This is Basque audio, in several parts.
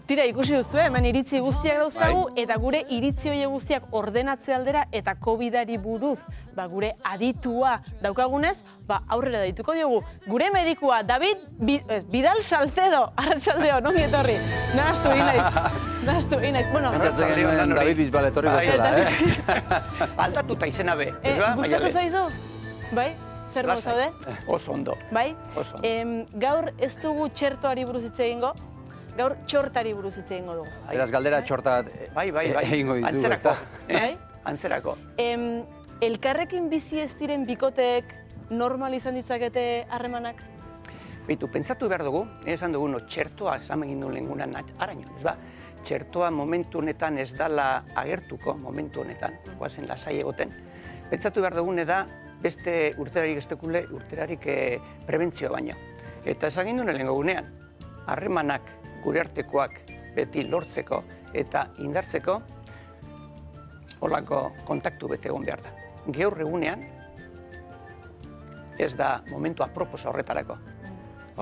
Tira, ikusi duzu, hemen iritzi guztiak dauzkagu, eta gure iritzi horiek guztiak ordenatze aldera eta COVID-ari buruz, gure aditua daukagunez, aurrera dituko diogu. Gure medikua, David Bidal Salcedo, arratsaldeo, nongi etorri. Nahastu egin naiz. Pentsatzen genuen David Bisbal etorriko zela, Aldatuta izena be. Gustatu zaizu? Bai? Zer modu zaude? Oso ondo. Bai? Gaur ez dugu txertoari buruz hitz egingo, gaur txortari buruz hitz egingo dugu. Beraz, galdera txorta egingo dizu, ezta? Antzerako. Elkarrekin bizi ez diren bikoteek normal izan ditzakete harremanak? Beitu, pentsatu behar dugu, esan dugu, txertoa esan egin duen lengunan araño, ez ba? Txertoa momentu honetan ez dala agertuko, momentu honetan, guazen lasai egoten. Pentsatu behar dugune da, beste urterarik estekule, urterarik prebentzioa baino. Eta esan egin duen lehenko gunean, harremanak gure artekoak beti lortzeko eta indartzeko, holako kontaktu bete egon behar da. Gaur egunean, ez da momentu aproposa horretarako.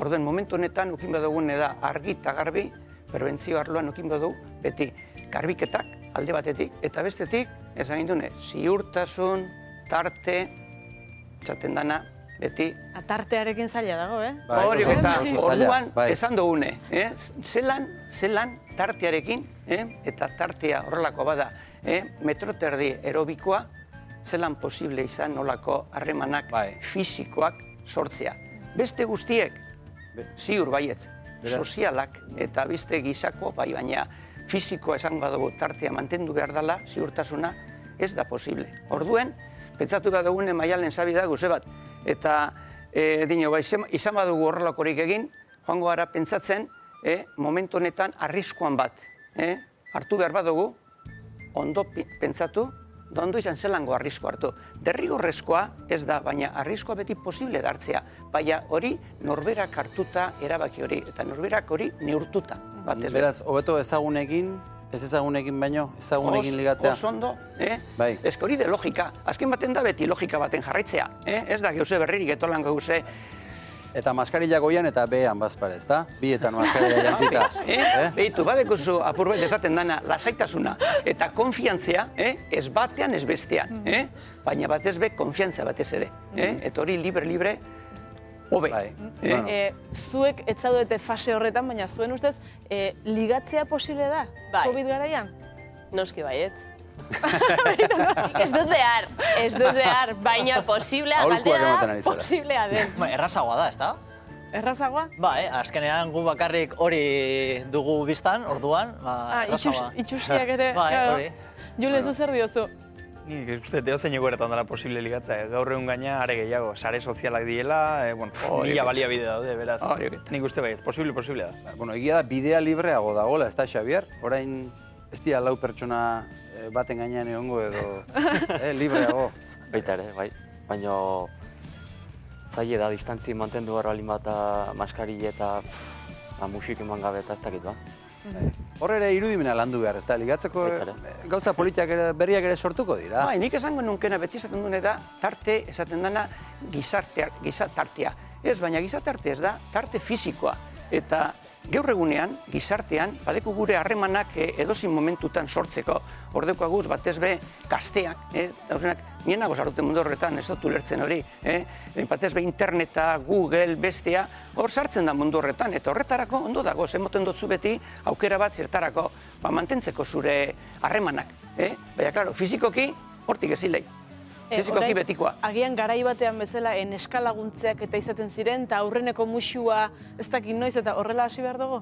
Orduen, momentu honetan, ukin badugune da argi eta garbi, prebentzio arloan ukin badugu, beti garbiketak alde batetik, eta bestetik, esan gindune, ziurtasun, tarte, txaten dana, beti. Tartearekin zaila dago, Hori eta orduan esan dugune, zelan tartearekin, eta tartea horrelako bada, metro terdi aerobikoa, zelan posible izan nolako harremanak fisikoak sortzea. Beste guztiek, ziur baietz, sozialak eta beste gizako, baina fisikoa esan badugu tartea mantendu behar dela, ziurtasuna, ez da posible. Orduen, pentsatu behar dugune maialen zabida guze bat, eta izan badugu horrelakorik egin, joango gara pentsatzen, momentu honetan arriskuan bat. Hartu behar badugu, ondo pentsatu, da ondo izan zelango arrisko hartu. Derrigorrezkoa ez da, baina arriskoa beti posible dartzea. Baina hori norberak hartuta erabaki hori, eta norberak hori neurtuta. Beraz, hobeto ezagunekin, ez ezagunekin baino, ezagunekin ligatzea. Oso ondo, ez hori de logika. Azken baten da beti logika baten jarraitzea. Ez da geuse berririk etolan geuse. Eta maskarilla goian eta behan bazpare, ez da? Bietan maskarilla jantzita. Behitu, badekuzu apur bat esaten dana lasaitasuna eta konfiantzea, ez batean ez bestean. Baina batez be, konfiantza batez ere. Eta hori libre, hobe. Zuek ez zaudete fase horretan, baina zuen ustez, ligatzea posible da? COVID garaian? Noski baietz. Ez dut behar, baina posiblea galdera posiblea den. Errazagoa da, ez da? Errazagoa? Azkenean gu bakarrik hori dugu biztan, orduan, errazagoa. Itxusiak ere, Jule, zu zer diozu? Nik uste, deozein egoeretan dela posible ligatzea. Gaur egun gaina, are gehiago, sare sozialak diela, mila baliabide daude, beraz. Nik uste baiz, posible da. Egia da, bidea libreago dagoela, ez da, Xabier? Orain ez dira lau pertsona baten gainean egongo edo libreago. Baita ere, bai. Baina zaila da, distantzi mantendu behar balin bat maskarille eta musik eman gabe eta ez dakit ba. Hor ere irudimena landu behar, ez da, ligatzeko gauza politiak berriak ere sortuko dira. Nik esango nunkena beti esaten dune da, tarte esaten dana gizatartea. Ez, baina gizatartea ez da, tarte fisikoa. Eta gaur egunean, gizartean, badeku gure harremanak edozin momentutan sortzeko. Ordeko aguz, batez be, gazteak, nien nago zaruten mundu horretan, ez dut ulertzen hori. Batez be, interneta, Google, bestea, hor sartzen da mundu horretan. Eta horretarako, ondo dago, zemoten dutzu beti, aukera bat zertarako, mantentzeko zure harremanak. Baina, klaro, fizikoki, hortik ezilei. Fizikoki betikoa. Agian garai batean bezala eskalaguntzeak eta izaten ziren, eta aurreneko musua ez dakit noiz eta horrela hasi behar dugu?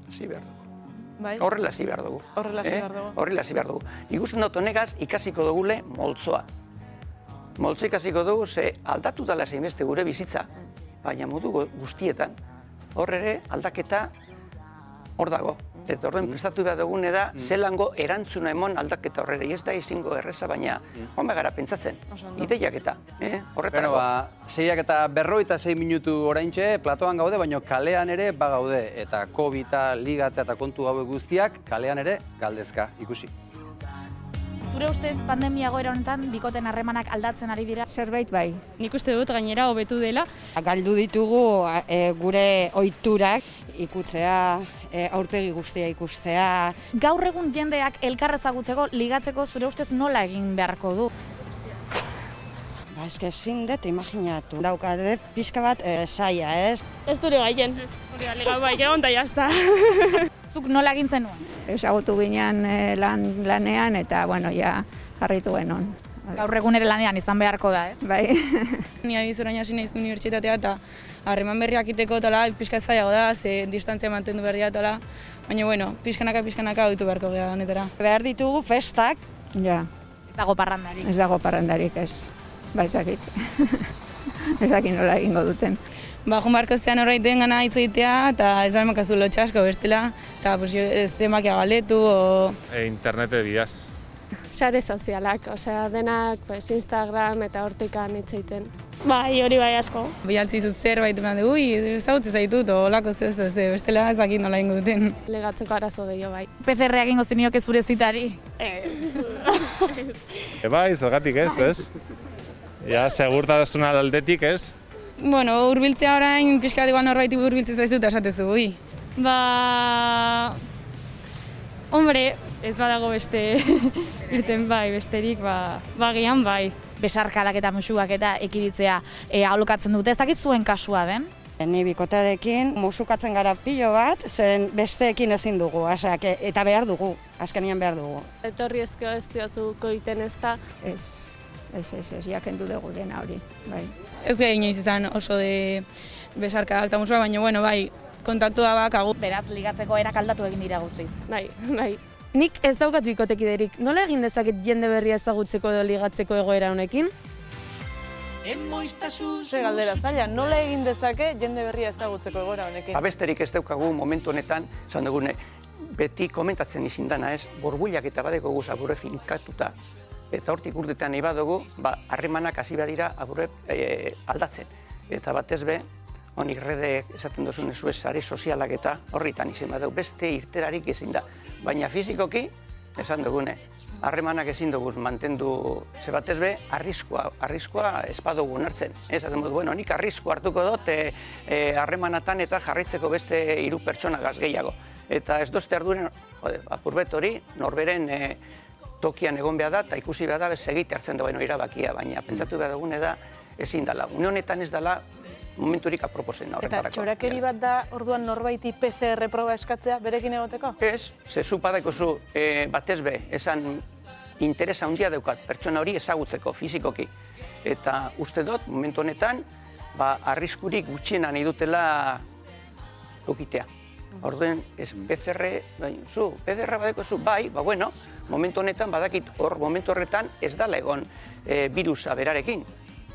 Hasi behar dugu. Horrela hasi behar dugu. Horrela hasi behar dugu. Ikusten dut honegaz ikasiko dugule moltzoa. Moltzo ikasiko dugu ze aldatu dala zein beste gure bizitza, baina modu guztietan. Hor ere aldaketa hor dago. Eta horren prestatu behar dugune da, zelango erantzuna emon aldaketa horrere. Ez da izingo erreza, baina hon gara pentsatzen. Ideiak eta, horretarako. 6:46 minutu oraintxe, platoan gaude, baina kalean ere bagaude. Eta COVID-a, ligatzea eta kontu hauek guztiak, kalean ere galdezka ikusi. Zure ustez pandemia egoera honetan bikoten harremanak aldatzen ari dira? Zerbait bai. Nik uste dut gainera hobetu dela. Galdu ditugu gure ohiturak ikutzea, aurpegi guztia ikustea. Gaur egun jendeak elkar ezagutzeko, ligatzeko zure ustez nola egin beharko du? Eske ezin dut imaginatu. Daukadet pixka bat saia, ez? Ez dure gaien. Hori da, ligau bai, egon da jazta. Zuk nola egin zenuen? Ezagutu ginen lanean eta, bueno, ja jarritu genuen. Gaur egun ere lanean izan beharko da, Bai. Ni abiz orain hasi naiz unibertsitatea eta harreman berriak iteko eta pixka zailago da, ze distantzia mantendu behar dira, baina, bueno, pixkanaka ohitu beharko gara honetara. Behar ditugu festak, ja. Ez dago parrandarik. Ez dago parrandarik, ez. Ba, ezakit. Ezakit nola egingo duten. Joan barko zean horreiten gana hitz egitea, eta ez da emakazu lotxasko bestela, eta zemakia galetu, o... Internete bidaz. Sare sozialak, osea, denak Instagram eta hortikan hitz egiten. Bai, hori bai asko. Bialtzi zut zerbait eman dugu, ezagutzen zaitut, olako ez, bestela ezakit nola egingo duten. Legatzeko arazo gehiago bai. PCR egingo zenioke zure zitari? Bai, zergatik ez? Ja, segurtasun aldetik ez? Bueno, hurbiltzea orain, pixka igual norbaitik hurbiltzea zaizu eta esatezu, ui. Hombre, ez badago beste irten bai, besterik, gian bai. Besarkadak eta musuak eta ekiditzea aholokatzen dute, ez dakit zuen kasua den? Ni bikotarekin musukatzen gara pilo bat, zeren besteekin ezin dugu, eta behar dugu, azkenian behar dugu. Etorri ezkeo ez diozuko iten ez da? Ez, jakendu dugu dena hori, bai. Ez gehi inoiz izan oso de besarkadak eta musuak, baina, bueno, bai, kontaktua bakagu. Beraz, ligatzeko erak aldatu egin dira guztiz. Bai. Nik ez daukat bikotekiderik. Nola egin dezaket jende berria ezagutzeko edo ligatzeko egoera honekin? Ze galdera zaila, nola egin dezake jende berria ezagutzeko egoera honekin? Besterik ez daukagu momentu honetan, esan dugune, beti komentatzen izin dana ez, borbuliak eta badeko guz aburre finkatuta. Eta hortik urtetan nahi badugu, harremanak hasi badira aburre aldatzen. Eta batez be, honik rede esaten duzun ez sare sozialak eta horritan izin badugu, beste irterarik ezin da. Baina fizikoki, esan dugune, harremanak ezin dugu mantendu, ze batez be, arriskua ez badugu nartzen. Esaten dut, bueno, nik arriskua hartuko dut harremanatan eta jarraitzeko beste 3 pertsona gaz gehiago. Eta ez dozte arduren, apurbet hori, norberen tokian egon behar da, eta ikusi behar da, segite hartzen da erabakia, baina pentsatu behar dugune da, ezin dela. Une honetan ez dela momenturik aproposen horretarako. Eta txorakeri bat da, orduan norbaiti PCR proba eskatzea berekin egoteko? Ez, ze zu badaikozu batez be, esan interesa handia daukat pertsona hori ezagutzeko, fizikoki. Eta uste dut, momentu honetan, arriskurik gutxiena nahi dutela eukitea. Orduen, ez PCR, PCR badaikozu, bai, bueno, momentu honetan badakit hor, momentu horretan ez dala egon virusa berarekin.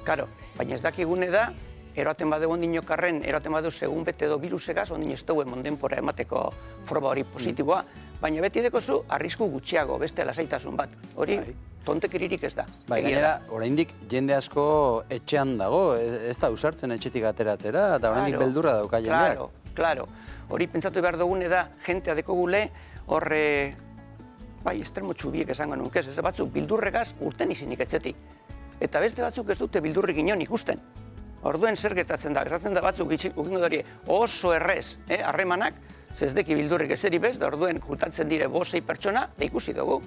Karo, baina ez dakigune da, eroaten badugu ondinokarren, eroaten badugu segun bete edo virusegaz, ondino ez dugu denbora emateko froba hori positiboa, baina beti dekozu arrisku gutxiago, beste lasaitasun bat. Hori, tontekiririk ez da. Bai, gainera, oraindik jende asko etxean dago, ez da usartzen etxetik ateratzera, eta oraindik beldurra dauka jendeak. Claro. Hori pentsatu behar dugune da, jentea dekogule, horre, bai, estremo txubiek esango nunkez, ez batzuk bildurregaz urten izinik etxetik. Eta beste batzuk ez dute bildurrik inon ikusten. Orduen zer gertatzen da, batzuk ukingo dori oso errez, harremanak, zezdeki bildurrik ezeri bez, da orduen kultatzen dire 5-6 pertsona, da ikusi dugu,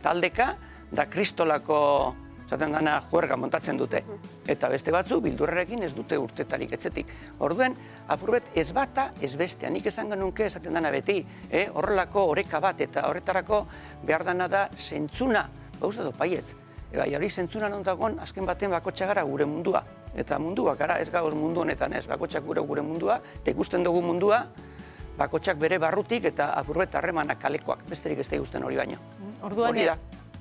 taldeka, da kristolako, zaten dana, juerga montatzen dute. Eta beste batzuk bildurrekin ez dute urtetarik etxetik. Orduen, apurbet ez bata, ez bestea. Nik esan genunke esaten dana beti, horrelako oreka bat eta horretarako behar dana da zentzuna, uste du paietz. Hori zentzuna nontakon, azken baten bakotxa gara gure mundua. Eta mundua, gara ez gauz mundu honetan ez, bakotxak gure mundua, eta ikusten dugu mundua, bakotxak bere barrutik eta apurbet harremanak kalekoak. Besterik ez da ikusten hori baino. Orduan,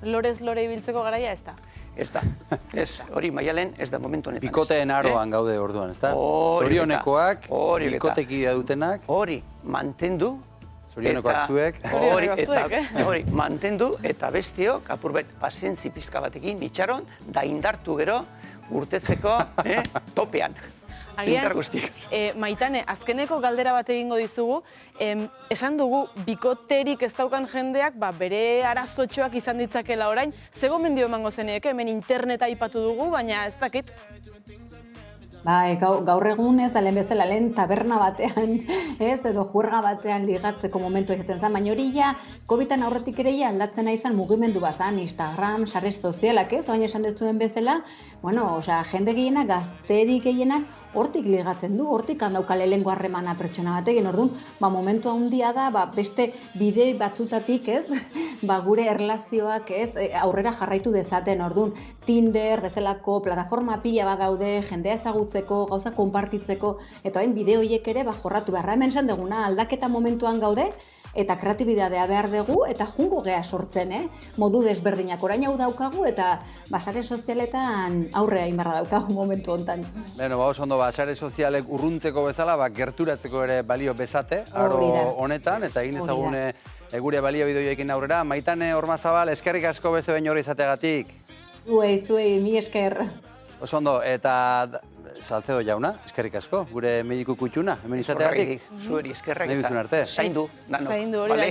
lorez lore ibiltzeko garaia ez da? Ez da. Hori maialen ez da momentu honetan. Bikoteen aroan gaude orduan, ez da? Zorionekoak, bikoteki dutenak. Hori, mantendu. Zorionekoak zuek. Hori, mantendu eta bestiok, apurbet, pazientzi pizka batekin, itxaron, da indartu gero, urtetzeko topean. Indar guztik. Maitane, azkeneko galdera bat egingo dizugu, esan dugu, bikoterik ez daukan jendeak, bere arazotxoak izan ditzakela orain, ze gomendio emango zeneek, hemen interneta aipatu dugu, baina ez dakit. Gaur egun ez da lehen bezala lehen taberna batean, edo juerga batean ligatzeko momentu izaten zen, baina hori ja, COVID-an aurretik ere aldatzen izan mugimendu bat zan, Instagram, sare sozialak ez, baina esan dezuen bezala, jende gehienak, gazterik gehienak, hortik ligatzen du, hortik handaukale lehenko harremana pertsona batekin, orduan, momentu handia da, beste bide batzutatik, ez, gure erlazioak, ez, aurrera jarraitu dezaten, orduan, Tinder, bezalako, plataforma pila bat daude, jendea ezagutzeko, gauza konpartitzeko, eta hain bide horiek ere, jorratu beharra, hemen esan duguna, aldaketa momentuan gaude, eta kreatibidadea behar dugu, eta jungo geha sortzen, modu desberdinak orain hau daukagu, eta sare sozialetan aurrea inbarra daukagu momentu hontan. Beno, oso ondo, sare sozialek urruntzeko bezala, gerturatzeko ere balio bezate, aro honetan, eta egin ezagun gure balio bideoiekin aurrera. Maitane Ormazabal, eskerrik asko beste behin hori izateagatik. Zuei, mi esker. Oso ondo, eta Salcedo jauna, eskerrik asko, gure mediku kutxuna, hemen izateagatik. Zueri eskerrak eta zaindu. Zaindu, hori da.